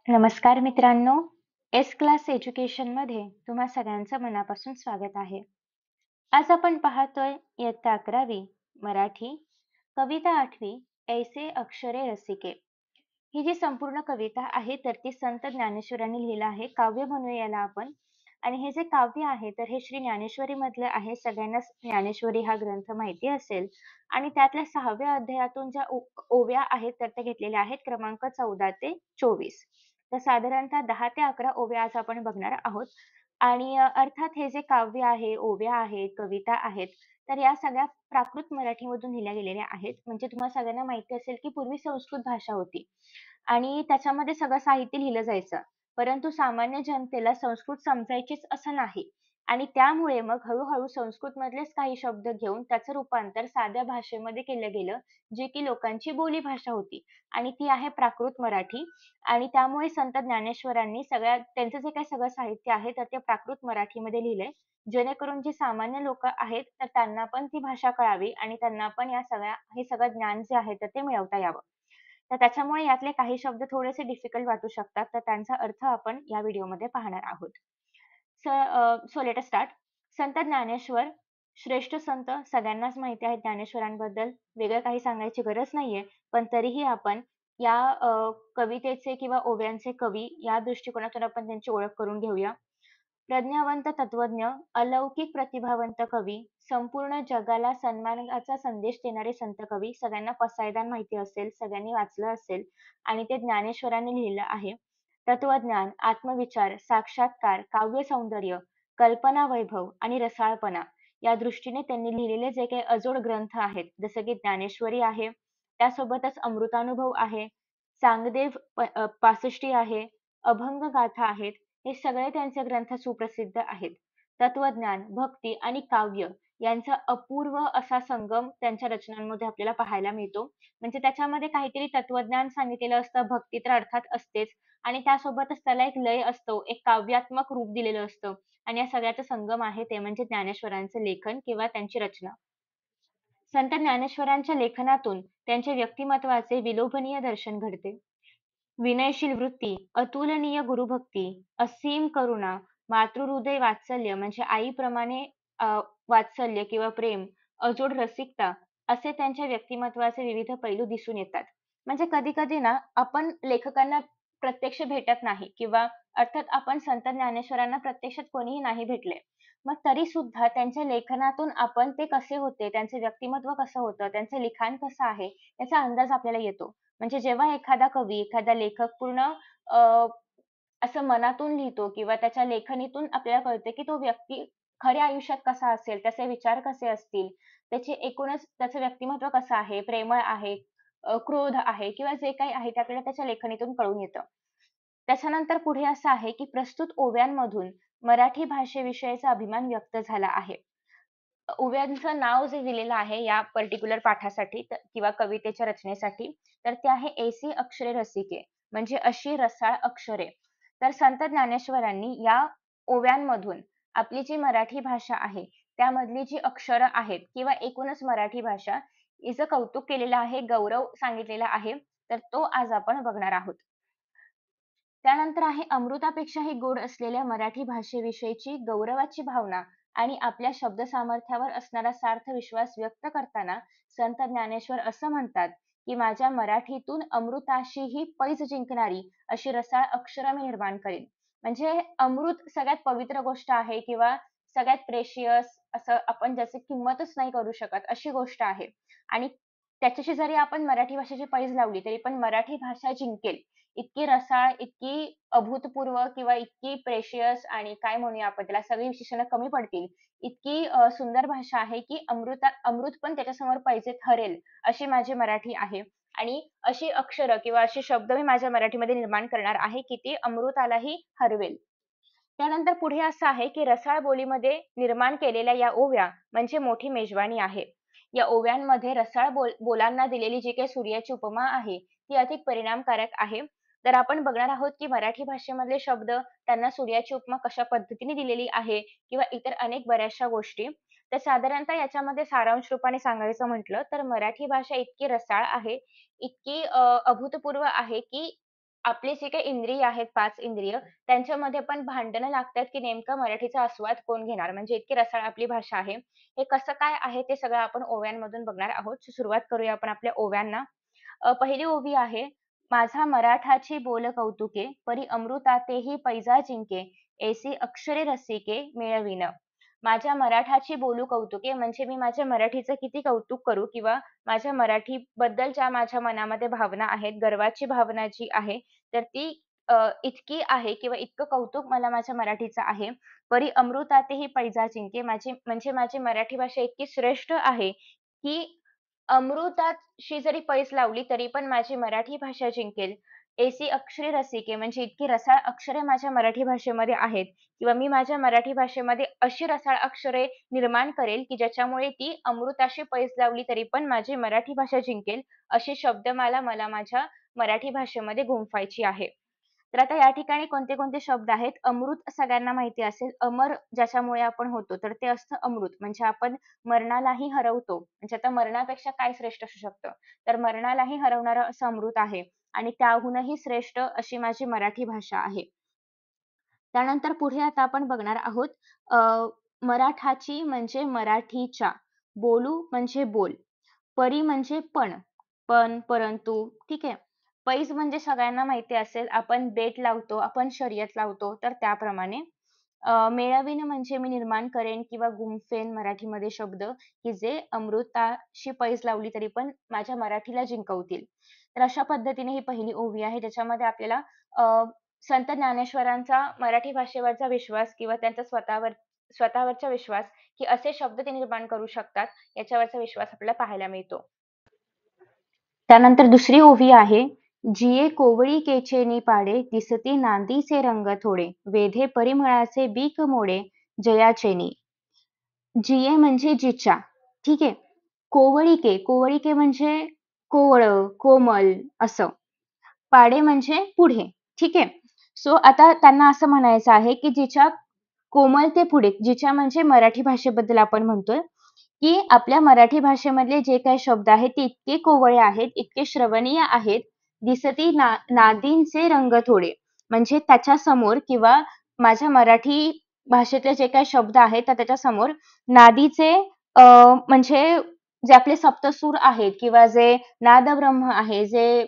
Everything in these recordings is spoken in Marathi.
नमस्कार मित्रांनो, एस क्लास एज्युकेशनमध्ये तुम्हा सगळ्यांचं मनापासून स्वागत आहे. आज आपण पाहतोय इयत्ता 11वी मराठी कविता 8वी ऐसे अक्षरे रसिके. ही जी संपूर्ण कविता आहे तर ती संत ज्ञानेश्वरांनी लिहिलं आहे. काव्य म्हणूया याला आपण. आणि हे जे काव्य आहे तर हे श्री ज्ञानेश्वरी मधलं आहे. सगळ्यांनाच ज्ञानेश्वरी हा ग्रंथ माहिती असेल आणि त्यातल्या 6व्या अध्यायातून ज्या ओव्या आहेत तर त्या घेतलेल्या आहेत क्रमांक 14 ते 24. तर साधारणतः 10 ते 11 ओव्या आज आपण बघणार आहोत. आणि अर्थात हे जे काव्य आहे, ओव्या आहेत, कविता आहेत, तर या सगळ्या प्राकृत मराठीमधून लिहिल्या गेलेल्या आहेत. म्हणजे तुम्हाला सगळ्यांना माहिती असेल की पूर्वी संस्कृत भाषा होती आणि त्याच्यामध्ये सगळं साहित्य लिहिलं जायचं. परंतु सामान्य जनतेला संस्कृत समजायचीच असं नाही आणि त्यामुळे मग हळू-हळू संस्कृतमधलेच काही शब्द घेऊन त्याचं रूपांतर साध्या भाषेमध्ये केलं गेलं, जी की लोकांची बोलीभाषा होती आणि ती आहे प्राकृत मराठी. आणि त्यामुळे संत ज्ञानेश्वरांनी त्यांचं जे काही सगळं साहित्य आहे, तर ते प्राकृत मराठीमध्ये लिहिलंय. जेणेकरून जे सामान्य लोकं आहेत, तर त्यांना पण ती भाषा कळावी आणि त्यांना पण हे सगळं ज्ञान जे आहे, तर ते मिळवता यावं. तर त्याच्यामुळे यातले काही शब्द थोडेसे डिफिकल्ट वाटू शकतात, तर त्यांचा अर्थ आपण या व्हिडिओमध्ये पाहणार आहोत. So let us start. संत ज्ञानेश्वर श्रेष्ठ संत सगळ्यांनाच माहिती आहे ज्ञानेश्वरांबद्दल. वेगळं काही सांगायची गरज नाहीये. पण तरीही आपण या कवितेचे किंवा ओव्यांचे कवी या दृष्टिकोनातून आपण त्यांची ओळख करून घेऊया. प्रज्ञावंत तत्वज्ञ, अलौकिक प्रतिभावंत कवी, संपूर्ण जगाला सन्मानाचा संदेश देणारे संत कवी. सगळ्यांना पसायदान माहिती असेल, सगळ्यांनी वाचलं असेल आणि ते ज्ञानेश्वरांनी लिहिलं आहे. तत्वज्ञान, आत्मविचार, साक्षात्कार, काव्यसौंदर्य, कल्पना वैभव आणि रसाळपणा या दृष्टीने त्यांनी लिहिलेले जे काही अजोड ग्रंथ आहेत, जसं की ज्ञानेश्वरी आहे, त्यासोबतच अमृतानुभव आहे, चांगदेव पासष्टी आहे, अभंगगाथा आहेत. हे सगळे त्यांचे ग्रंथ सुप्रसिद्ध आहेत. तत्वज्ञान, भक्ती आणि काव्य यांचा अपूर्व असा संगम त्यांच्या रचनांमध्ये आपल्याला पाहायला मिळतो. म्हणजे त्याच्यामध्ये काहीतरी तत्वज्ञान सांगितलेलं असतं, भक्ती तर अर्थात असतेच आणि त्यासोबतच त्याला एक लय असतो, एक काव्यात्मक रूप दिलेलं असतं आणि या सगळ्याचा संगम आहे ते म्हणजे ज्ञानेश्वरांचं लेखन किंवा त्यांची रचना. संत ज्ञानेश्वरांच्या लेखनातून त्यांच्या व्यक्तिमत्त्वाचे विलोभनीय दर्शन घडते. विनयशील वृत्ती, अतुलनीय गुरुभक्ती, असीम करुणा, मातृहृदय वात्सल्य म्हणजे आईप्रमाणे अ, वात्सल्य किंवा प्रेम, अजोड रसिकता असे त्यांच्या व्यक्तिमत्त्वाचे विविध पैलू दिसून येतात. म्हणजे कधी-कधी ना आपण लेखकांना प्रत्यक्ष भेटत नाही किंवा अर्थात आपण संत ज्ञानेश्वरांना प्रत्यक्षात कोणीही नाही भेटले. मग तरीसुद्धा त्यांच्या लेखनातून आपण ते कसे होते, त्यांचे व्यक्तिमत्त्व कसं होतं, त्यांचं लिखाण कसं आहे, याचा अंदाज आपल्याला येतो. म्हणजे जेव्हा एखादा कवी, एखादा लेखक पूर्ण अ, असं मनातून लिहितो किंवा त्याच्या लेखणीतून आपल्याला कळते, की तो व्यक्ती खऱ्या आयुष्यात कसा असेल, त्याचे विचार कसे असतील, त्याची एकूणच त्याचं व्यक्तिमत्व कसं आहे, प्रेमळ आहे, क्रोध आहे किंवा जे काही आहे ते आपल्याला त्याच्या लेखणीतून कळून येतं. त्याच्यानंतर पुढे असं आहे, की प्रस्तुत ओव्यांमधून मराठी भाषेविषयीचा अभिमान व्यक्त झाला आहे. ओव्यांचं नाव जे दिलेलं आहे या पर्टिक्युलर पाठासाठी किंवा कवितेच्या रचनेसाठी, तर ते आहे "ऐसी अक्षरे रसिके" म्हणजे अशी रसाळ अक्षरे. तर संत ज्ञानेश्वरांनी या ओव्यांमधून आपली जी मराठी भाषा आहे, त्यामधली जी अक्षरं आहेत किंवा एकूणच मराठी भाषा हिचं कौतुक केलेलं आहे, गौरव सांगितलेला आहे. तर तो आज आपण बघणार आहोत. त्यानंतर आहे अमृतापेक्षाही गोड असलेल्या मराठी भाषेविषयीची गौरवाची भावना आणि आपल्या शब्दसामर्थ्यावर असणारा सार्थ विश्वास व्यक्त करताना संत ज्ञानेश्वर असं म्हणतात, की माझ्या मराठीतून अमृताशीही पैज जिंकणारी अशी रसाळ अक्षरं मी निर्माण करीन. म्हणजे अमृत सगळ्यात पवित्र गोष्ट आहे किंवा सगळ्यात प्रेशियस असं आपण ज्याची किंमतच नाही करू शकत अशी गोष्ट आहे आणि त्याच्याशी जरी आपण मराठी भाषेची पैज लावली तरी पण मराठी भाषा जिंकेल. इतकी रसाळ, इतकी अभूतपूर्व किंवा इतकी प्रेशियस आणि काय म्हणूया आपण त्याला सगळी विशेषणं कमी पडतील. इतकी सुंदर भाषा आहे, की अमृत पण त्याच्यासमोर पैजे ठरेल, अशी माझी मराठी आहे. आणि अशी अक्षरं किंवा असे शब्द मी माझ्या मराठीमध्ये निर्माण करणार आहे, की ती अमृतालाही हरवेल. त्यानंतर पुढे असं आहे, की रसाळ बोलीमध्ये निर्माण केलेल्या या ओव्या म्हणजे मोठी मेजवानी आहे. या ओव्यांमध्ये रसाळ बोलांना दिलेली जी काही सूर्याची उपमा आहे, ती अधिक परिणामकारक आहे. तर आपण बघणार आहोत, की मराठी भाषेमधले शब्द त्यांना सूर्याची उपमा कशा पद्धतीने दिलेली आहे किंवा इतर अनेक बऱ्याचशा गोष्टी. तर साधारणतः याच्यामध्ये सारांश रूपाने सांगायचं म्हटलं, तर मराठी भाषा इतकी रसाळ आहे, इतकी अभूतपूर्व आहे, की आपली जी काही इंद्रिय आहेत 5 इंद्रिय त्यांच्यामध्ये पण भांडणं लागतात, की नेमका मराठीचा आस्वाद कोण घेणार? म्हणजे इतकी रसाळ आपली भाषा आहे. हे कसं काय आहे ते सगळं आपण ओव्यांमधून बघणार आहोत. सुरुवात करूया आपण आपल्या ओव्यांना. पहिली ओवी आहे, माझा मराठाची बोल कौतुके, परी अमृतातेही पैजा जिंके, ऐसी अक्षरे रसिके मेळवीन. माझ्या मराठाची बोलू कौतुके म्हणजे मी माझ्या मराठीचं किती कौतुक करू किंवा माझ्या मराठीबद्दल ज्या माझ्या मनामध्ये भावना आहेत, गर्वाची भावना जी आहे, तर ती इतकी आहे किंवा इतकं कौतुक मला माझ्या मराठीचं आहे. परी अमृतातेही पैजा जिंके माझी म्हणजे माझी मराठी भाषा इतकी श्रेष्ठ आहे, की अमृताशी जरी पैज लावली तरी पण माझी मराठी भाषा जिंकेल. ऐसी अक्षरे रसिके म्हणजे इतकी रसाळ अक्षरे माझ्या मराठी भाषेमध्ये आहेत किंवा मी माझ्या मराठी भाषेमध्ये अशी रसाळ अक्षरे निर्माण करेल, की ज्याच्यामुळे ती अमृताशी पैज लावली तरी पण माझी मराठी भाषा जिंकेल, अशी शब्दमाला मला माझ्या मराठी भाषेमध्ये गुंफायची आहे. तर आता या ठिकाणी कोणते-कोणते शब्द आहेत? अमृत सगळ्यांना माहिती असेल. अमर ज्याच्यामुळे आपण होतो, तर ते असतं अमृत. म्हणजे आपण मरणालाही हरवतो. म्हणजे आता मरणापेक्षा काय श्रेष्ठ असू शकतं? तर मरणालाही हरवणारं असं अमृत आहे आणि त्याहूनही श्रेष्ठ अशी माझी मराठी भाषा आहे. त्यानंतर पुढे आता आपण बघणार आहोत अ, मराठाची म्हणजे मराठीच्या, बोलू म्हणजे बोल, परी म्हणजे पण, पण, परंतु ठीक आहे. पैज म्हणजे सगळ्यांना माहिती असेल आपण बेट लावतो, आपण शर्यत लावतो तर त्याप्रमाणे. मेळवीन म्हणजे मी निर्माण करेन किंवा गुंफेन मराठीमध्ये शब्द, की जे अमृताशी पैज लावली तरी पण माझ्या मराठीला जिंकवतील. तर अशा पद्धतीने ही पहिली ओवी आहे ज्याच्यामध्ये आपल्याला संत ज्ञानेश्वरांचा मराठी भाषेवरचा विश्वास किंवा त्यांचा स्वतःवरचा विश्वास, की असे शब्द ते निर्माण करू शकतात, याच्यावरचा विश्वास आपल्याला पाहायला मिळतो. त्यानंतर दुसरी ओवी आहे, जिये कोवळी केचेनी पाडे, दिसती नांदीचे रंग थोडे, वेधे परिमळाचे बीक मोडे, जयाचेनी. जिये म्हणजे जिच्या, ठीक आहे. कोवळीके, कोवळीके म्हणजे कोवळं, कोमल असं. पाडे म्हणजे पुढे, ठीक आहे. सो आता त्यांना असं म्हणायचं आहे, की जिच्या कोमलतेपुढे, जिच्या म्हणजे मराठी भाषेबद्दल आपण म्हणतोय, की आपल्या मराठी भाषेमधले जे काही शब्द आहेत ते इतके कोवळे आहेत, इतके श्रवणीय आहेत, दिसती नादींचे रंग थोडे. म्हणजे त्याच्यासमोर किंवा माझ्या मराठी भाषेतले जे काही शब्द आहेत तर त्याच्यासमोर नादीचे अ, म्हणजे जे आपले सप्तसूर आहेत किंवा जे नादब्रह्म आहे, जे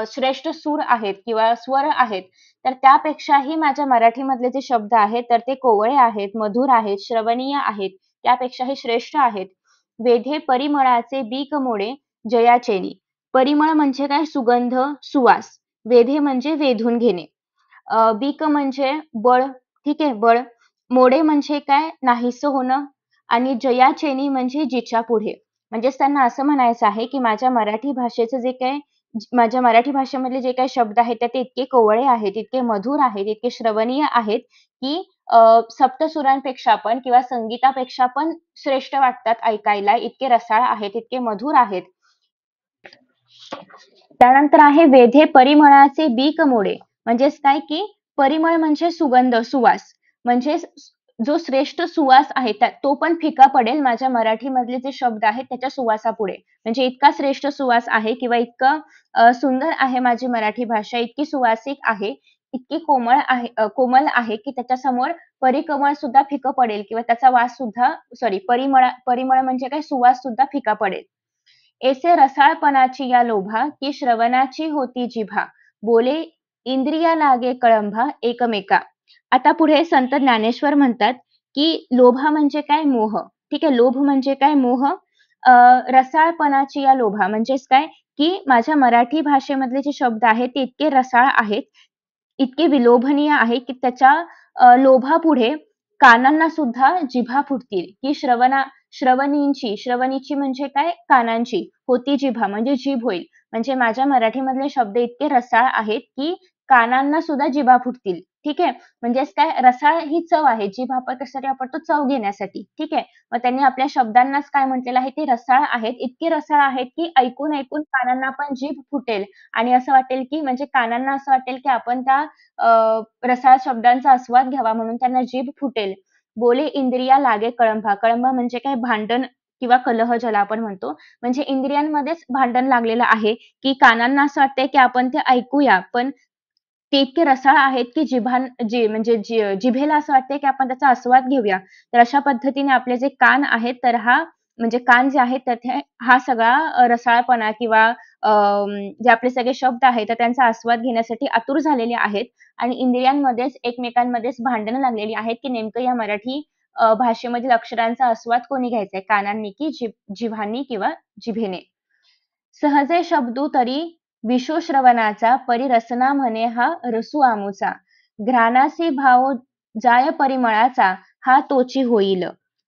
श्रेष्ठ सूर आहेत किंवा स्वर आहेत, तर त्यापेक्षाही माझ्या मराठीमधले जे शब्द आहेत, तर ते कोवळे आहेत, मधुर आहेत, श्रवणीय आहेत, त्यापेक्षाही श्रेष्ठ आहेत. वेधे परिमळाचे बीक मोडे जयाचेनी. परिमळ म्हणजे काय? सुगंध, सुवास. वेधे म्हणजे वेधून घेणे. बीक म्हणजे बळ, ठीक आहे, बळ. मोडे म्हणजे काय? नाहीसं होणं आणि जयाचेनी म्हणजे जिच्या पुढे. म्हणजेच त्यांना असं म्हणायचं आहे, की माझ्या मराठी भाषेचं जे काही माझ्या मराठी भाषेमधले जे काही शब्द आहेत, तर ते इतके कोवळे आहेत, इतके मधुर आहेत, इतके श्रवणीय आहेत, की सप्तसुरांपेक्षा पण किंवा संगीतापेक्षा पण श्रेष्ठ वाटतात ऐकायला. इतके रसाळ आहेत, इतके मधुर आहेत. त्यानंतर आहे वेधे परिमळाचे बीक मोडे. म्हणजेच काय, की परिमळ म्हणजे सुगंध, सुवास. म्हणजे जो श्रेष्ठ सुवास आहे तो पण फिका पडेल माझ्या मराठीमधले जे शब्द आहेत त्याच्या सुवासापुढे. म्हणजे इतका श्रेष्ठ सुवास आहे किंवा इतकं सुंदर आहे माझी मराठी भाषा, इतकी सुवासिक आहे, इतकी कोमल आहे, की त्याच्यासमोर परिकमळ सुद्धा फिकं पडेल किंवा त्याचा वास सुद्धा परिमळ परिमळ म्हणजे काय सुवास सुद्धा फिका पडेल. ऐसे रसाळपणाची या लोभा की श्रवणाची होती जिभा बोले इंद्रिया लागे कळंभा एकमेका. आता पुढे संत ज्ञानेश्वर म्हणतात की लोभा म्हणजे काय मोह, ठीक आहे. लोभ म्हणजे काय मोह. रसाळपणाची या लोभा म्हणजेच काय की माझ्या मराठी भाषेमधले जे शब्द आहेत ते इतके रसाळ आहेत, इतके विलोभनीय आहे की त्याच्या लोभापुढे कानांना सुद्धा जिभा फुटतील, की श्रवणीची म्हणजे काय कानांची, होती जिभा म्हणजे जीभ होईल. म्हणजे माझ्या मराठीमधले शब्द इतके रसाळ आहेत, की कानांना सुद्धा जिभा फुटतील. ठीक आहे. म्हणजेच काय रसाळ ही चव आहे. जीभ आपण कशासाठी वापरतो? चव घेण्यासाठी. ठीक आहे. मग त्यांनी आपल्या शब्दांनाच काय म्हटलेलं आहे? ते रसाळ आहेत. इतके रसाळ आहेत, की ऐकून कानांना पण जीभ फुटेल आणि असं वाटेल, की म्हणजे कानांना असं वाटेल, की आपण त्या रसाळ शब्दांचा आस्वाद घ्यावा म्हणून त्यांना जीभ फुटेल. बोले इंद्रिया लागे कळंबा. कळंबा म्हणजे काय भांडण किंवा कलह ज्याला आपण म्हणतो. म्हणजे इंद्रियांमध्येच भांडण लागलेलं आहे, की कानांना असं वाटतंय, की आपण ते ऐकूया. पण ते इतके रसाळ आहेत की म्हणजे जिभेला असं वाटतंय की आपण त्याचा आस्वाद घेऊया. तर अशा पद्धतीने आपले जे कान आहेत, तर म्हणजे कान जे आहेत, तर हा सगळा रसाळपणा किंवा जे आपले सगळे शब्द आहेत, तर त्यांचा आस्वाद घेण्यासाठी आतुर झालेले आहेत आणि इंद्रियांमध्येच एकमेकांमध्येच भांडणं लागलेली आहेत, की नेमकं या मराठी भाषेमधील अक्षरांचा आस्वाद कोणी घ्यायचा आहे, कानांनी की जिव्हांनी किंवा जिभेने. सहजे शब्दू तरी विश्वश्रवणाचा परिरसना म्हणे हा रसू आमुचा. घ्राणासी भाव जाय परिमळाचा हा तोची होईल.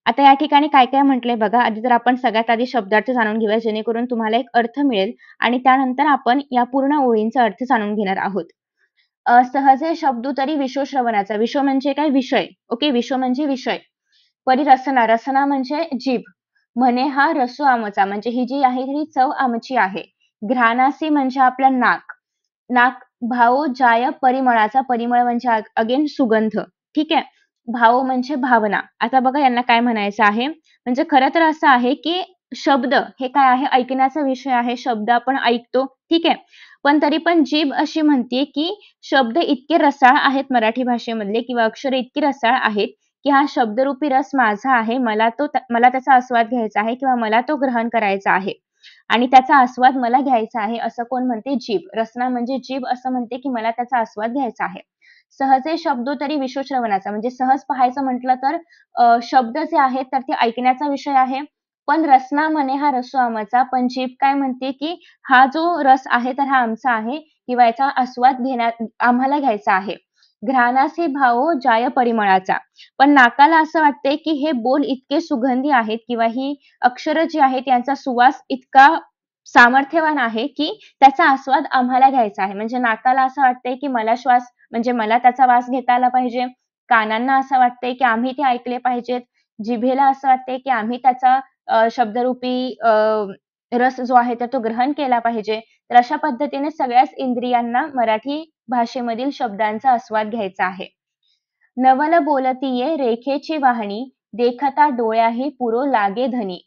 आता या ठिकाणी काय काय म्हटलंय बघा. आधी तर आपण सगळ्यात आधी शब्दार्थ जाणून घेऊया, जेणेकरून तुम्हाला एक अर्थ मिळेल आणि त्यानंतर आपण या पूर्ण ओळींचा अर्थ जाणून घेणार आहोत. सहजे शब्दू तरी विश्वश्रवणाचा. विश्व म्हणजे काय? विषय. ओके. विश्व म्हणजे विषय. परिरसना, रसना म्हणजे जीभ. म्हणे हा रसू आमचा, म्हणजे ही जी आहे ही चव आमची आहे. घ्राणासी म्हणजे आपलं नाक. नाक भावो जाय परिमळाचा, परिमळ म्हणजे अगेन सुगंध. ठीक आहे. भाव म्हणजे भावना. आता बघा यांना काय म्हणायचं आहे. म्हणजे खरं तर असं आहे की शब्द हे काय आहे, ऐकण्याचा विषय आहे. शब्द आपण ऐकतो. ठीक आहे. पण तरी पण जीभ अशी म्हणते की शब्द इतके रसाळ आहेत मराठी भाषेमधले किंवा अक्षर इतकी रसाळ आहेत की हा शब्दरूपी रस माझा आहे. मला त्याचा आस्वाद घ्यायचा आहे किंवा मला तो ग्रहण करायचा आहे आणि त्याचा आस्वाद मला घ्यायचा आहे, असं कोण म्हणते? जीभ. रसना म्हणजे जीभ असं म्हणते की मला त्याचा आस्वाद घ्यायचा आहे. सहजे शब्दो तरी विश्वश्रवणाचा, म्हणजे सहज पाहायचं म्हटलं तर शब्द जे आहेत तर ते ऐकण्याचा विषय आहे. पण रसना म्हणे हा रसो आमचा, पण जीभ काय म्हणते की हा जो रस आहे तर हा आमचा आहे किंवा याचा आस्वाद आम्हाला घ्यायचा आहे. घ्राणासी भावो जाय परिमळाचा. पण नाकाला असं वाटतंय की हे बोल इतके सुगंधी आहेत किंवा ही अक्षरं जी आहेत यांचा सुवास इतका सामर्थ्यवान आहे की त्याचा आस्वाद आम्हाला घ्यायचा आहे. म्हणजे नाकाला असं वाटतंय की म्हणजे मला त्याचा वास घेता आला पाहिजे. कानांना असं वाटतंय की आम्ही ते ऐकले पाहिजेत. जिभेला असं वाटतंय की आम्ही त्याचा शब्दरूपी रस जो आहे तर तो ग्रहण केला पाहिजे. तर अशा पद्धतीने सगळ्याच इंद्रियांना मराठी भाषेमधील शब्दांचा आस्वाद घ्यायचा आहे. नवल बोलतीये रेखेची वाहणी, देखता डोळ्याही पुरो लागे धनी.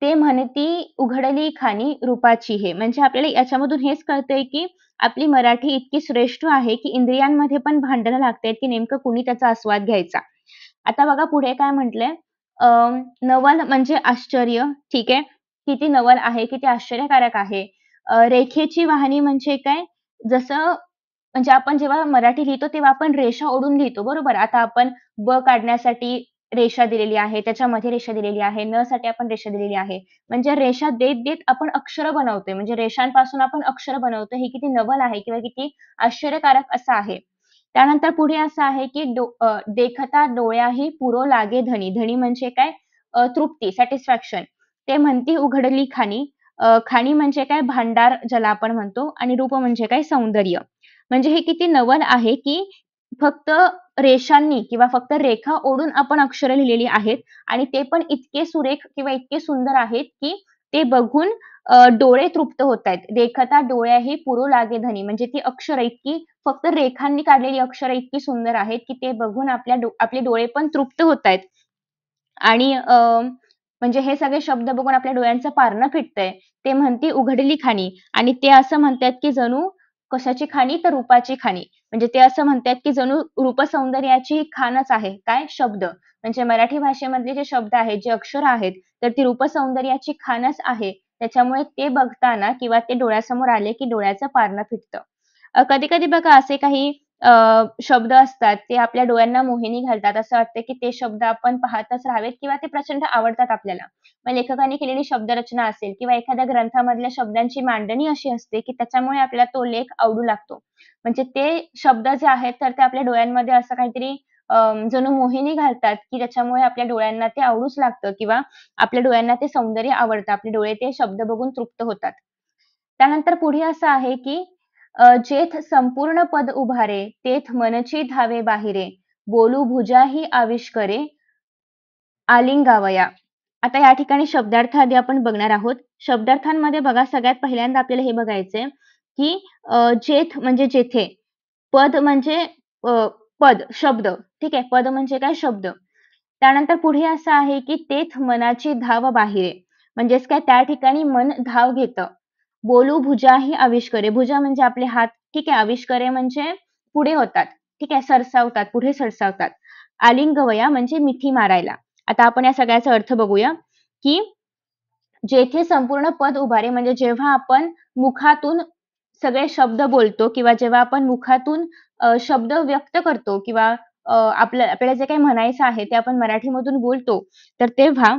ते म्हणती उघडली खाणी रूपाची हे. म्हणजे आपल्याला याच्यामधून हेच कळतंय की आपली मराठी इतकी श्रेष्ठ आहे की इंद्रियांमध्ये पण भांडणं लागतायत की नेमकं कुणी त्याचा आस्वाद घ्यायचा. आता बघा पुढे काय म्हटलंय. नवल म्हणजे आश्चर्य. ठीक आहे. किती नवल आहे, किती आश्चर्यकारक आहे. रेखेची वाहनी म्हणजे काय? जसं म्हणजे आपण जेव्हा मराठी लिहितो तेव्हा आपण रेषा ओढून लिहितो, बरोबर? आता आपण ब काढण्यासाठी रेषा दिलेली आहे, त्याच्यामध्ये रेषा दिलेली आहे, न साठी आपण रेषा दिलेली आहे. म्हणजे रेषा देत आपण अक्षर बनवतोय. म्हणजे रेषांपासून आपण अक्षर बनवतो. हे किती नवल आहे किंवा किती आश्चर्यकारक असं आहे. त्यानंतर पुढे असं आहे की देखता डोळ्याही पुरो लागे धनी. धनी म्हणजे काय? तृप्ती, सॅटिस्फॅक्शन. ते म्हणती उघडली खाणी. खाणी म्हणजे काय? भांडार ज्याला आपण म्हणतो आणि रूप म्हणजे काय? सौंदर्य. म्हणजे हे किती नवल आहे की फक्त रेषांनी किंवा फक्त रेखा ओढून आपण अक्षरं लिहिलेली आहेत आणि ते पण इतके सुरेख किंवा इतके सुंदर आहेत की ते बघून डोळे तृप्त होतायत. देखता डोळ्याही पुरो लागे धनी. म्हणजे ती अक्षरं इतकी फक्त रेखांनी काढलेली अक्षरं इतकी सुंदर आहेत की ते बघून आपले डोळे पण तृप्त होतायत. आणि म्हणजे हे सगळे शब्द बघून आपल्या डोळ्यांचं पारणं फिटतंय. ते म्हणती उघडली खाणी आणि ते असं म्हणतायत की जणू कशाची खाणी? तर रूपाची खाणी. म्हणजे ते असं म्हणतायत की जणू रूपसौंदर्याची खाणच आहे. काय? शब्द. म्हणजे मराठी भाषेमधले जे शब्द आहेत, जे अक्षरं आहेत, तर ती रूपसौंदर्याची खाणच आहे. त्याच्यामुळे ते बघताना किंवा ते डोळ्यासमोर आले की डोळ्याचं पारणं फिटतं. कधी-कधी बघा असे काही शब्द असतात ते आपल्या डोळ्यांना मोहिनी घालतात. असं वाटतं की ते शब्द आपण पाहतच राहावेत किंवा ते प्रचंड आवडतात आपल्याला. मग लेखकाने केलेली शब्दरचना असेल किंवा एखाद्या ग्रंथामधल्या शब्दांची मांडणी अशी असते की त्याच्यामुळे आपल्याला तो लेख आवडू लागतो. म्हणजे ते शब्द जे आहेत तर ते आपल्या डोळ्यांमध्ये असं काहीतरी जणू मोहिनी घालतात की त्याच्यामुळे आपल्या डोळ्यांना ते आवडूच लागतं किंवा आपल्या डोळ्यांना ते सौंदर्य आवडतं. आपले डोळे ते शब्द बघून तृप्त होतात. त्यानंतर पुढे असं आहे की जेथ संपूर्ण पद उभारे, तेथ मनची धावे बाहिरे, बोलू भुजाही आविष्करे, आलिंगावया. आता या ठिकाणी शब्दार्थ आधी आपण बघणार आहोत. शब्दार्थांमध्ये बघा सगळ्यात पहिल्यांदा आपल्याला हे बघायचंय की जेथ म्हणजे जेथे, पद म्हणजे पद, शब्द. ठीक आहे. पद म्हणजे काय? शब्द. त्यानंतर पुढे असं आहे की तेथ मनाची धाव बाहिरे. म्हणजेच काय? त्या ठिकाणी मन धाव घेतं. बोलू भुजाही आविष्करे. भुजा म्हणजे आपले हात. ठीक आहे. आविष्करे म्हणजे पुढे होतात, ठीक आहे, सरसावतात, पुढे सरसावतात. आलिंगवया म्हणजे मिठी मारायला. आता आपण या सगळ्याचा अर्थ बघूया, की जेथे संपूर्ण पद उभारे म्हणजे जेव्हा आपण मुखातून सगळे शब्द बोलतो किंवा जेव्हा आपण मुखातून शब्द व्यक्त करतो किंवा आपल्याला जे काही म्हणायचं आहे ते आपण मराठीमधून बोलतो, तर तेव्हा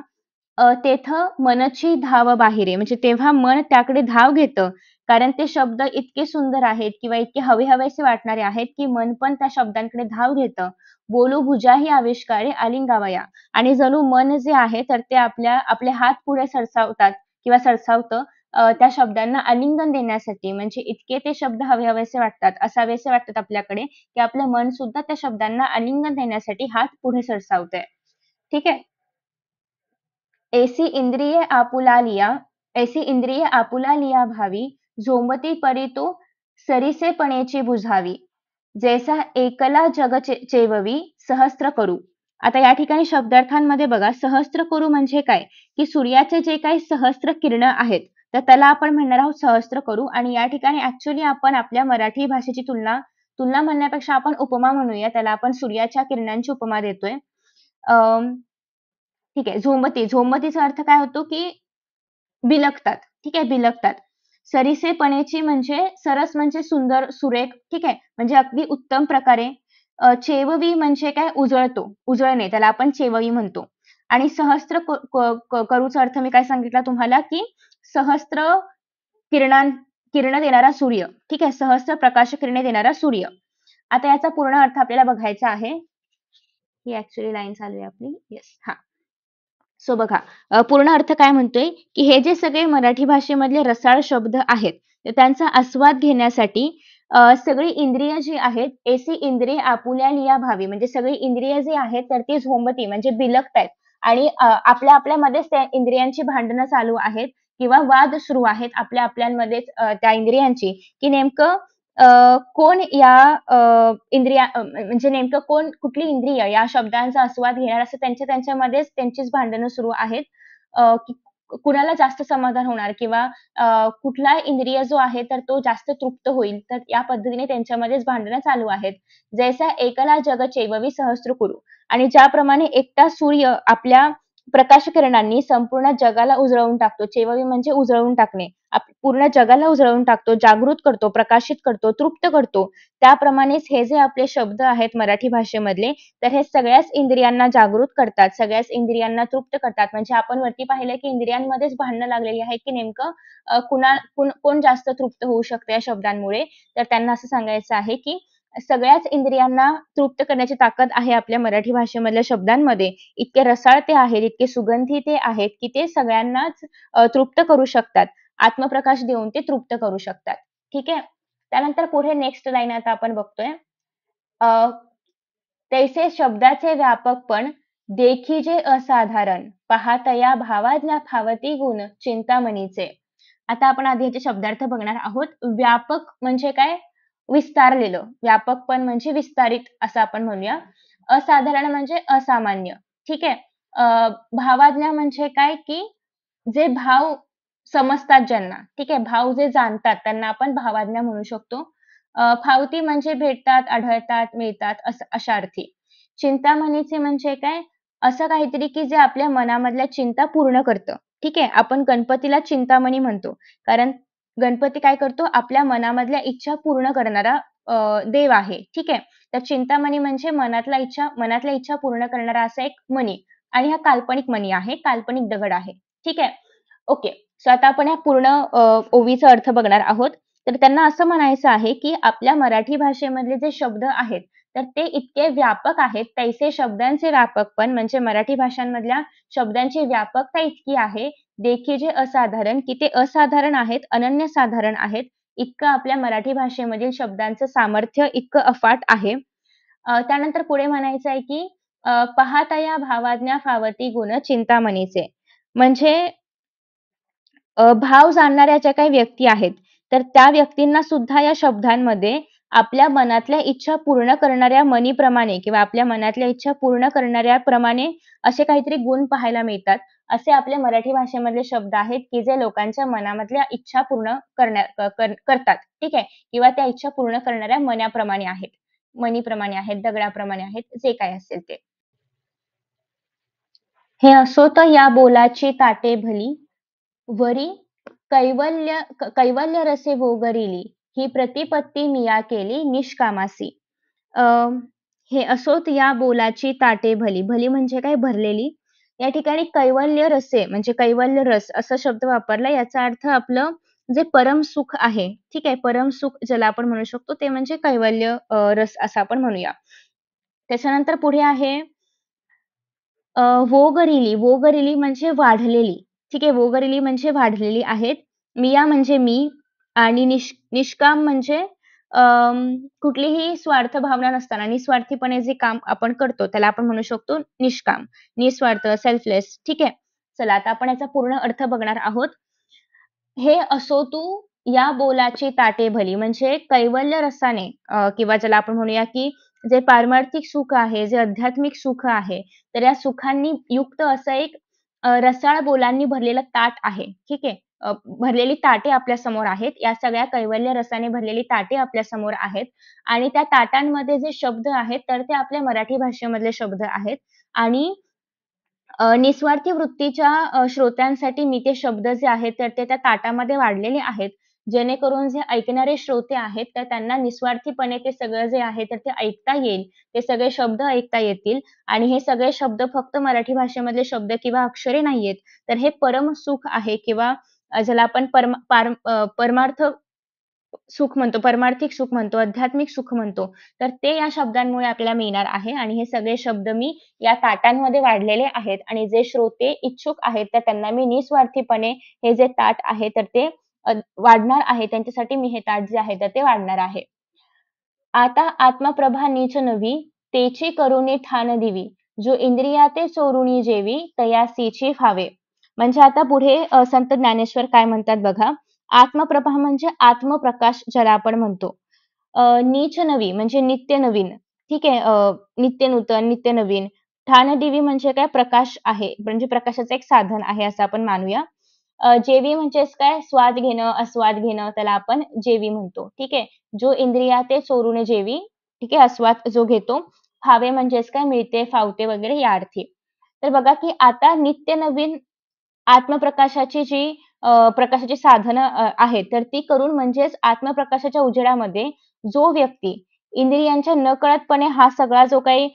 तेथं मनची धाव बाहिरे म्हणजे तेव्हा मन त्याकडे धाव घेतं. कारण ते शब्द इतके सुंदर आहेत किंवा इतके हवे-हवेसे वाटणारे आहेत, की मन पण त्या शब्दांकडे धाव घेतं. बोलू भुजाही आविष्कारे आलिंगावया आणि जणू मन जे आहे तर ते आपले हात पुढे सरसावतात किंवा सरसावतं त्या शब्दांना आलिंगन देण्यासाठी म्हणजे इतके ते शब्द हवे-हवेसे वाटतात, असावेसे वाटतात आपल्याकडे, की आपलं मन सुद्धा त्या शब्दांना आलिंगन देण्यासाठी हात पुढे सरसावतंय. ठीक आहे? ऐसी इंद्रिये आपुला लिया ऐसी इंद्रिये आपुला लिया भावी झोंबती परी तो सरीसेपणेची बुझावी जैसा एकला जग चेववी सहस्त्र करू. आता या ठिकाणी शब्दार्थांमध्ये बघा सहस्त्र करू म्हणजे काय की सूर्याचे जे काही सहस्त्र किरण आहेत तर त्याला आपण म्हणणार आहोत सहस्त्र करू आणि या ठिकाणी ऍक्च्युली आपण आपल्या मराठी भाषेची तुलना तुलना म्हणण्यापेक्षा आपण उपमा म्हणूया त्याला आपण सूर्याच्या किरणांची उपमा देतोय. अं, ठीक आहे. झोंबतीचा अर्थ काय होतो, की बिलगतात. ठीक आहे, बिलगतात. सरीसेपणेची म्हणजे सरस म्हणजे सुंदर, सुरेख. ठीक आहे. म्हणजे अगदी उत्तम प्रकारे. चेववी म्हणजे काय उजळतो, उजळणे त्याला आपण चेववी म्हणतो. आणि सहस्त्र करूचा अर्थ मी काय सांगितला तुम्हाला, की सहस्त्र किरणां किरण देणारा सूर्य. ठीक आहे. सहस्त्र प्रकाश किरणे देणारा सूर्य. आता याचा पूर्ण अर्थ आपल्याला बघायचा आहे. ही ऍक्च्युअली लाईन चालू आहे आपली. येस. हां. सो बघा पूर्ण अर्थ काय म्हणतोय की हे जे सगळे मराठी भाषेमधले रसाळ शब्द आहेत तर त्यांचा आस्वाद घेण्यासाठी सगळी इंद्रिय जी आहेत एसी इंद्रिय आपुल्या लिया भावी म्हणजे सगळी इंद्रिय जी आहेत तर ती झोंबती म्हणजे बिलगतायत आणि आपल्या आपल्यामध्येच त्या इंद्रियांची भांडणं चालू आहेत किंवा वाद सुरू आहेत आपल्या आपल्यामध्येच त्या इंद्रियांची की नेमकं कोण या म्हणजे नेमकं कोण कुठली इंद्रिय या शब्दांचा आस्वाद घेणार असं त्यांच्यामध्येच त्यांचीच भांडणं सुरू आहेत. की कुणाला जास्त समाधान होणार किंवा कुठला इंद्रिय जो आहे तर तो जास्त तृप्त होईल. तर या पद्धतीने त्यांच्यामध्येच भांडणं चालू आहेत. जैसा एकला जग चैववी सहस्त्र कुरु आणि ज्याप्रमाणे एकटा सूर्य आपल्या प्रकाशकिरणांनी संपूर्ण जगाला उजळवून टाकतो. चेववी म्हणजे उजळवून टाकणे. पूर्ण जगाला उजळवून टाकतो, जागृत करतो, प्रकाशित करतो, तृप्त करतो. त्याप्रमाणेच हे जे आपले शब्द आहेत मराठी भाषेमधले, तर हे सगळ्याच इंद्रियांना जागृत करतात, सगळ्याच इंद्रियांना तृप्त करतात. म्हणजे आपण वरती पाहिलं की इंद्रियांमध्येच भांडणं लागलेली आहेत की नेमकं कोण जास्त तृप्त होऊ शकतं या शब्दांमुळे. तर त्यांना असं सांगायचं आहे की सगळ्याच इंद्रियांना तृप्त करण्याची ताकद आहे आपल्या मराठी भाषेमधल्या शब्दांमध्ये. इतके रसाळ ते आहेत, इतके सुगंधी ते आहेत की ते सगळ्यांनाच तृप्त करू शकतात. आत्मप्रकाश देऊन ते तृप्त करू शकतात. ठीक आहे. त्यानंतर पुढे नेक्स्ट लाईन आता आपण बघतोय. तैसे शब्दाचे व्यापकपण देखीजे असाधारण पाहतया भावाज्ञा फावती गुण चिंतामणीचे. आता आपण आधी याचे शब्दार्थ बघणार आहोत. व्यापक म्हणजे काय? विस्तारलेलं. व्यापकपण म्हणजे विस्तारित असं आपण म्हणूया. असाधारण म्हणजे असामान्य. ठीक आहे. भावाज्ञा म्हणजे काय? की जे भाव समजतात ज्यांना, ठीक आहे. भाव जे जाणतात त्यांना आपण भावाज्ञा म्हणू शकतो. फावती म्हणजे भेटतात, आढळतात, मिळतात असं अशा अर्थी. चिंतामणीचे म्हणजे काय? असं काहीतरी की जे आपल्या मनामधल्या चिंता पूर्ण करतं. ठीक आहे. आपण गणपतीला चिंतामणी म्हणतो. कारण गणपती काय करतो? आपल्या मनामधल्या इच्छा पूर्ण करणारा देव आहे. ठीक आहे. तर चिंतामणी म्हणजे मनातल्या इच्छा पूर्ण करणारा असा एक मणी आणि हा काल्पनिक मणी आहे, काल्पनिक दगड आहे. ठीक आहे. ओके. सो आता आपण या पूर्ण ओवीचा अर्थ बघणार आहोत. तर त्यांना असं म्हणायचं आहे, की आपल्या मराठी भाषेमधले जे शब्द आहेत, तर ते इतके व्यापक आहेत. तैसे शब्दांचे व्यापकपण म्हणजे मराठी भाषांमधल्या शब्दांची व्यापकता इतकी आहे, देखीजे असाधारण, की ते असाधारण आहेत, अनन्यसाधारण आहेत. इतकं आपल्या मराठी भाषेमधील शब्दांचं सामर्थ्य इतकं अफाट आहे. त्यानंतर पुढे म्हणायचं आहे, की पाहता भावाज्ञा फावती गुण चिंतामणीचे. म्हणजे भाव जाणणाऱ्या ज्या काही व्यक्ती आहेत, तर त्या व्यक्तींना सुद्धा या शब्दांमध्ये आपल्या मनातल्या इच्छा पूर्ण करणाऱ्या मनीप्रमाणे किंवा आपल्या मनातल्या इच्छा पूर्ण करणाऱ्याप्रमाणे असे काहीतरी गुण पाहायला मिळतात. असे आपल्या मराठी भाषेमधले शब्द आहेत, की जे लोकांच्या मनामधल्या इच्छा पूर्ण करतात. ठीक आहे. किंवा त्या इच्छा पूर्ण करणाऱ्या मनाप्रमाणे आहेत. मणीप्रमाणे आहेत, दगडाप्रमाणे आहेत, जे काही असेल ते. हे असोत या बोलाची ताटे भली, वरी कैवल्य रसे भोगरिली, ही प्रतिपत्ती मिया केली निष्कामासी. अ, हे असोत या बोलाची ताटे भली. भली म्हणजे काय? भरलेली. या ठिकाणी कैवल्य रसे म्हणजे कैवल्य रस असा शब्द वापरला. याचा अर्थ आपलं जे परम सुख आहे, ठीक आहे. परम सुख ज्याला आपण म्हणू शकतो ते म्हणजे कैवल्य रस असं आपण म्हणूया. त्याच्यानंतर पुढे आहे वोगरिली. वोगरिली म्हणजे वाढलेली. ठीक आहे. वोगरिली म्हणजे वाढलेली आहेत. मिया म्हणजे मी आणि निष्काम म्हणजे कुठलीही स्वार्थ भावना नसताना निस्वार्थीपणे जे काम आपण करतो त्याला आपण म्हणू शकतो निष्काम, निस्वार्थ, सेल्फलेस. ठीक आहे. चला आता आपण याचा पूर्ण अर्थ बघणार आहोत. हे असो तू या बोलाची ताटे भली म्हणजे कैवल्य रसाने किंवा ज्याला आपण म्हणूया की जे पारमार्थिक सुख आहे, जे आध्यात्मिक सुख आहे, तर या सुखांनी युक्त असं एक रसाळ बोलांनी भरलेलं ताट आहे. ठीक आहे. भरलेली ताटे आपल्या समोर आहेत. या सगळ्या कैवल्य रसाने भरलेली ताटे आपल्या समोर आहेत आणि त्या ताटांमध्ये जे शब्द आहेत, तर ते आपल्या मराठी भाषेमधले शब्द आहेत आणि निस्वार्थी वृत्तीच्या श्रोत्यांसाठी मी ते शब्द जे आहेत, तर ते त्या ताटामध्ये वाढलेले आहेत. जेणेकरून जे ऐकणारे श्रोते आहेत, तर त्यांना निस्वार्थीपणे ते सगळं जे आहे, तर ते ऐकता येईल. ते सगळे शब्द ऐकता येतील आणि हे सगळे शब्द फक्त मराठी भाषेमधले शब्द किंवा अक्षरे नाहीयेत. तर हे परम सुख आहे किंवा ज्याला आपण परमार्थ सुख म्हणतो, परमार्थिक सुख म्हणतो, आध्यात्मिक सुख म्हणतो. तर ते या शब्दांमुळे आपल्याला मिळणार आहे आणि हे सगळे शब्द मी या ताटांमध्ये वाढलेले आहेत आणि जे श्रोते इच्छुक आहेत, तर त्यांना मी निस्वार्थीपणे हे जे ताट आहे, तर ते वाढणार आहे. त्यांच्यासाठी मी हे ताट जे आहे, तर ते वाढणार आहे. आता आत्मप्रभा नीच नव्ही, तेची करुणी ठाण दिवी. जो इंद्रियाते चोरुनी जेवी, तयासीची फावे. म्हणजे आता पुढे संत ज्ञानेश्वर काय म्हणतात बघा. आत्मप्रभा म्हणजे आत्मप्रकाश ज्याला आपण म्हणतो. नीच नवी म्हणजे नित्य नवीन. ठीक आहे. नित्य नूतन, नित्य नवीन. ठाणदिवी म्हणजे काय? प्रकाश आहे. म्हणजे प्रकाशाचं एक साधन आहे असं आपण मानूया. जेवी म्हणजेच काय? स्वाद घेणं, आस्वाद घेणं त्याला आपण जेवी म्हणतो. ठीक आहे. जो इंद्रिया ते चोरून जेवी, ठीक आहे. आस्वाद जो घेतो. फावे म्हणजेच काय? मिळते, फावते वगैरे या अर्थी. तर बघा की आता नित्य नवीन आत्मप्रकाशाची जी प्रकाशाची साधनं आहेत, तर ती करून म्हणजेच आत्मप्रकाशाच्या उजेडामध्ये जो व्यक्ती इंद्रियांच्या नकळतपणे हा सगळा जो काही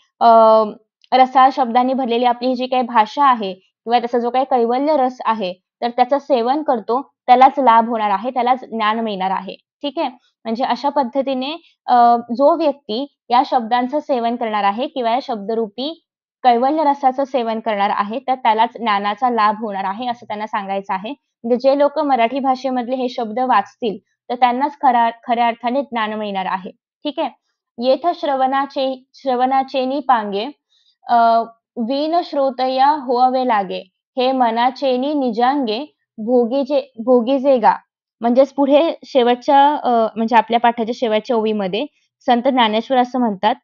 रसाळ शब्दांनी भरलेली आपली ही जी काही भाषा आहे किंवा त्याचा जो काही कैवल्य रस आहे, तर त्याचं सेवन करतो, त्यालाच लाभ होणार आहे, त्यालाच ज्ञान मिळणार आहे. ठीक आहे. म्हणजे अशा पद्धतीने अ, जो व्यक्ती या शब्दांचं सेवन करणार आहे किंवा या शब्दरूपी कैवल्य रसाचं सेवन करणार आहे, तर त्यालाच ज्ञानाचा लाभ होणार आहे, असं त्यांना सांगायचं आहे. म्हणजे जे लोकं मराठी भाषेमधले हे शब्द वाचतील, तर त्यांनाच खऱ्या अर्थाने ज्ञान मिळणार आहे. ठीक आहे. येथ श्रवणाचेनी पांगे अ, वीण श्रोतया होवे लागे. हे मनाचेनी निजांगे भोगीजे गा. म्हणजेच पुढे शेवटच्या म्हणजे आपल्या पाठाच्या शेवटच्या ओळीमध्ये संत ज्ञानेश्वर असं म्हणतात,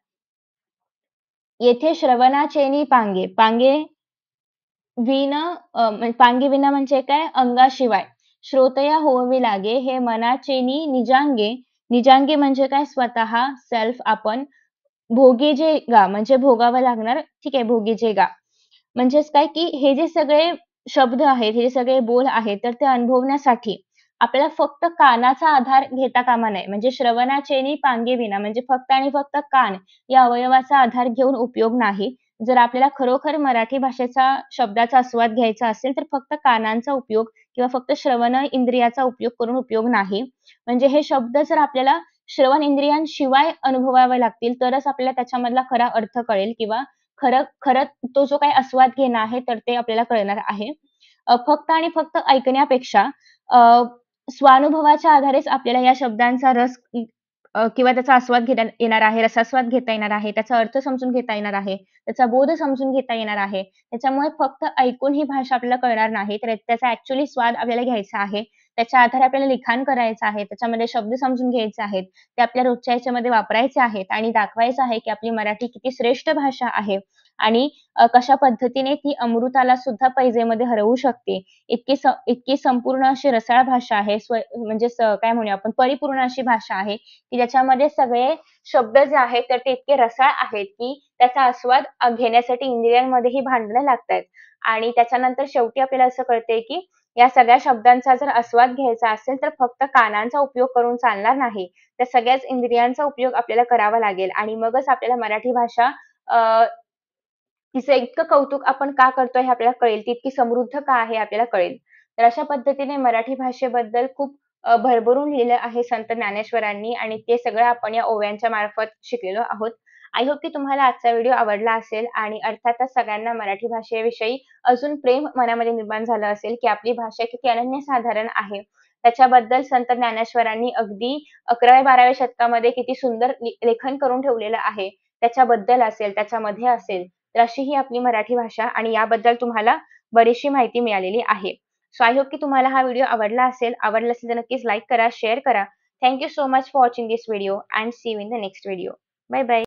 येथे श्रवणाचेनी पांगे. पांगे पांगे विना म्हणजे काय? अंगाशिवाय. श्रोतया होवी लागे हे मनाचेनी निजांगे. निजांगे म्हणजे काय? स्वतः, सेल्फ आपण. भोगीजे म्हणजे भोगावं लागणार. ठीक आहे. भोगीजे म्हणजेच काय, की हे जे सगळे शब्द आहेत, हे जे सगळे बोल आहेत, तर ते अनुभवण्यासाठी आपल्याला फक्त कानाचा आधार घेता कामा नये. म्हणजे श्रवणाचेनी पांगे विना म्हणजे फक्त आणि फक्त कान या अवयवाचा आधार घेऊन उपयोग नाही. जर आपल्याला खरोखर मराठी भाषेचा शब्दाचा आस्वाद घ्यायचा असेल, तर फक्त कानांचा उपयोग किंवा फक्त श्रवण इंद्रियाचा उपयोग करून उपयोग नाही. म्हणजे हे शब्द जर आपल्याला श्रवण इंद्रियांशिवाय अनुभवावे लागतील, तरच आपल्याला त्याच्यामधला खरा अर्थ कळेल किंवा खरं खरं तो जो काही आस्वाद घेणं आहे, तर ते आपल्याला कळणार आहे. फक्त आणि फक्त ऐकण्यापेक्षा अ, स्वानुभवाच्या आधारेच आपल्याला या शब्दांचा रस किंवा त्याचा आस्वाद घेता येणार आहे, रसास्वाद घेता येणार आहे, त्याचा अर्थ समजून घेता येणार आहे, त्याचा बोध समजून घेता येणार आहे. त्याच्यामुळे फक्त ऐकून ही भाषा आपल्याला कळणार नाही, तर त्याचा ॲक्चुअली स्वाद आपल्याला घ्यायचा आहे. त्याच्या आधारे आपल्याला लिखाण करायचं आहे. त्याच्यामध्ये शब्द समजून घ्यायचे आहेत. ते आपल्या रोजच्या ह्याच्यामध्ये वापरायचे आहेत आणि दाखवायचं आहे, की आपली मराठी किती श्रेष्ठ भाषा आहे आणि कशा पद्धतीने ती अमृताला सुद्धा पैजेमध्ये हरवू शकते. इतकी संपूर्ण अशी रसाळ भाषा आहे. म्हणजे काय म्हणूया आपण परिपूर्ण अशी भाषा आहे, की ज्याच्यामध्ये सगळे शब्द जे आहेत तर ते इतके रसाळ आहेत, की त्याचा आस्वाद घेण्यासाठी इंद्रियांमध्येही भांडणं लागतायत. आणि त्याच्यानंतर शेवटी आपल्याला असं कळतंय, की या सगळ्या शब्दांचा जर आस्वाद घ्यायचा असेल, तर फक्त कानांचा उपयोग करून चालणार नाही. त्या सगळ्याच इंद्रियांचा उपयोग आपल्याला करावा लागेल आणि मगच आपल्याला मराठी भाषा अ, तिचं इतकं कौतुक आपण का करतोय हे आपल्याला कळेल. ती इतकी समृद्ध का आहे आपल्याला कळेल. तर अशा पद्धतीने मराठी भाषेबद्दल खूप भरभरून लिहिलं आहे संत ज्ञानेश्वरांनी आणि ते सगळं आपण या ओव्यांच्या मार्फत शिकलेलो आहोत. आय होप की तुम्हाला आजचा व्हिडिओ आवडला असेल आणि अर्थातच सगळ्यांना मराठी भाषेविषयी अजून प्रेम मनामध्ये निर्माण झालं असेल, की आपली भाषा किती अनन्यसाधारण आहे. त्याच्याबद्दल संत ज्ञानेश्वरांनी अगदी 11व्या-12व्या शतकामध्ये किती सुंदर लेखन करून ठेवलेलं आहे. त्याच्याबद्दल असेल, त्याच्यामध्ये असेल. तर अशी ही आपली मराठी भाषा आणि याबद्दल तुम्हाला बरीचशी माहिती मिळालेली आहे. सो आय होप की तुम्हाला हा व्हिडिओ आवडला असेल. आवडला असेल तर नक्कीच लाईक करा, शेअर करा. Thank you so much for watching this video and see you in the next video. Bye bye.